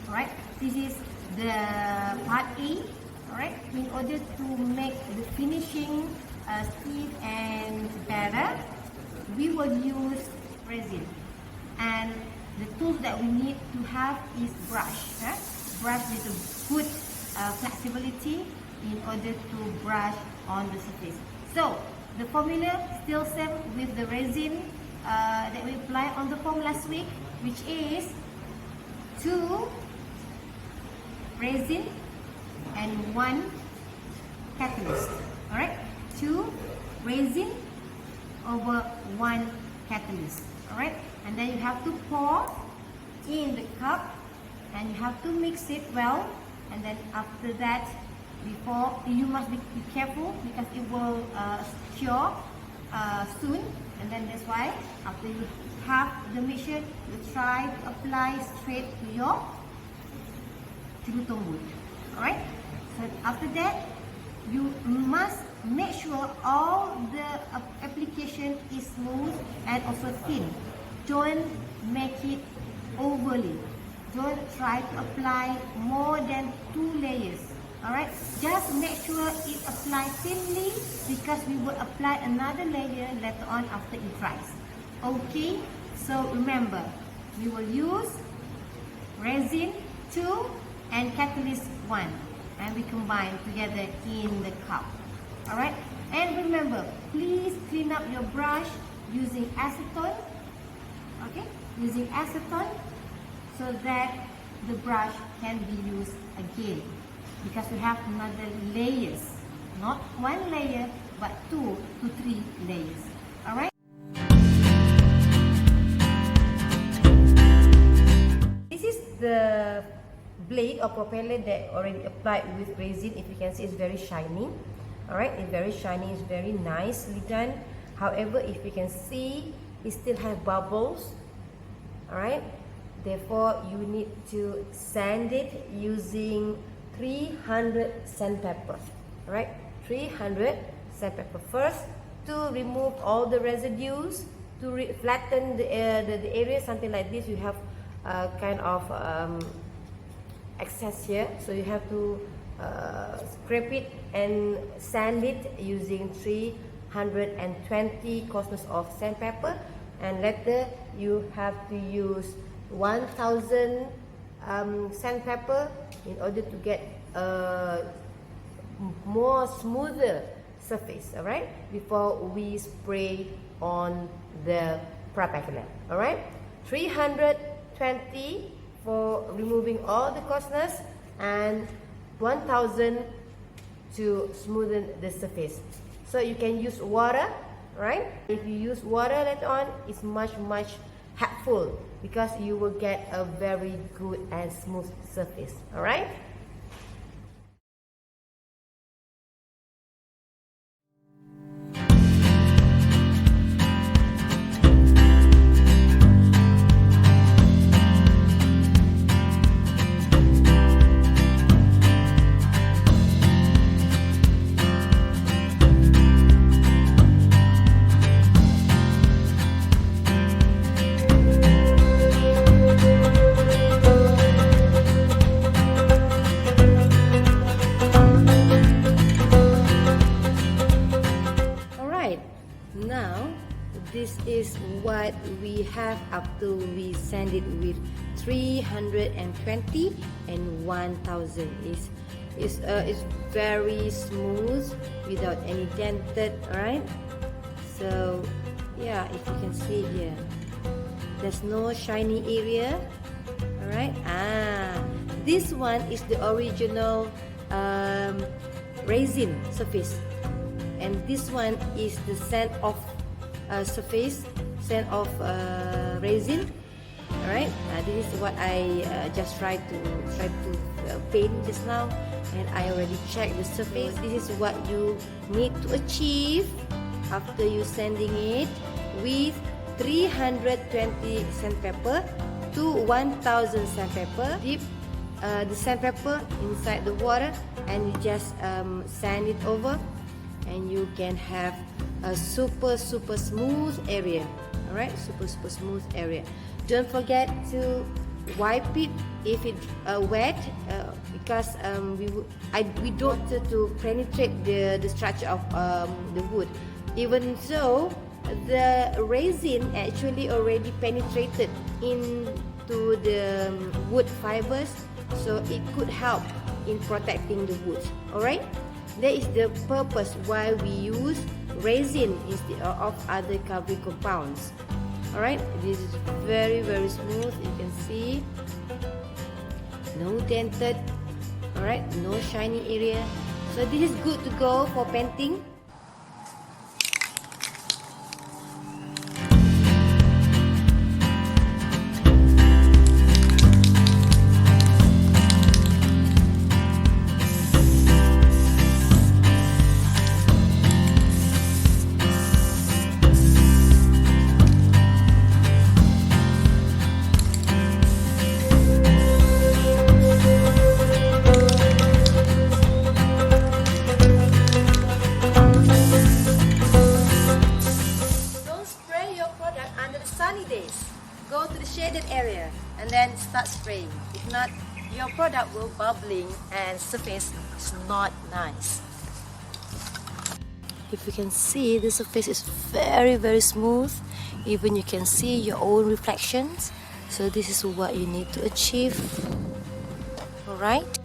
Alright, this is the part A. Alright, in order to make the finishing stiff and better, we will use resin. And the tools that we need to have is brush. Brush with a good flexibility in order to brush on the surface. So the formula still same with the resin that we applied on the foam last week, which is 2 resin and 1 catalyst. Alright, 2 resin over 1 catalyst. Alright, and then you have to pour in the cup and you have to mix it well, and then after that, before you must be careful because it will cure soon, and then that's why after you have the mixture, you try to apply straight to your wood. Alright, so after that you must make sure all the application is smooth and also thin. Don't make it overly. Don't try to apply more than 2 layers. Alright, just make sure it applies thinly because we will apply another layer later on after it dries. Okay, so remember, we will use resin 2 and catalyst 1, and we combine together in the cup. Alright, and remember, please clean up your brush using acetone. Okay, using acetone so that the brush can be used again, because we have another layers, not 1 layer but 2 to 3 layers. Alright, this is the blade or propeller that already applied with resin. If you can see, it's very shiny. Alright, it's very shiny, it's very nicely done. However, if you can see, it still have bubbles. Alright, therefore you need to sand it using 300 sandpaper. Alright, 300 sandpaper first to remove all the residues, to flatten the area, something like this. You have kind of excess here, so you have to scrape it and sand it using 320 coarseness of sandpaper, and later you have to use 1000 sandpaper in order to get a more smoother surface. Alright, before we spray on the propeller. Alright, 320 for removing all the coarseness and 1000 to smoothen the surface. So you can use water, right? If you use water later on, it's much helpful because you will get a very good and smooth surface. Alright? Now, this is what we have after we sand it with 320 and 1000. It's very smooth without any dented, right? So yeah, if you can see here, there's no shiny area. Alright, this one is the original resin surface, and this one is the sand of surface, sand of resin. Alright, this is what I just tried to paint just now, and I already checked the surface. This is what you need to achieve after you sanding it with 320 sandpaper to 1000 sandpaper. Dip the sandpaper inside the water and you just sand it over, and you can have a super smooth area. Alright, super smooth area. Don't forget to wipe it if it's wet, because we don't want to penetrate the structure of the wood. Even so, the resin actually already penetrated into the wood fibers, so it could help in protecting the wood. Alright, that is the purpose why we use resin instead of other covering compounds. Alright, this is very smooth. You can see no dented, alright, no shiny area, so this is good to go for painting. Go to the shaded area and then start spraying. If not, your product will bubbling and surface is not nice. If you can see, the surface is very smooth. Even you can see your own reflections. So this is what you need to achieve. Alright.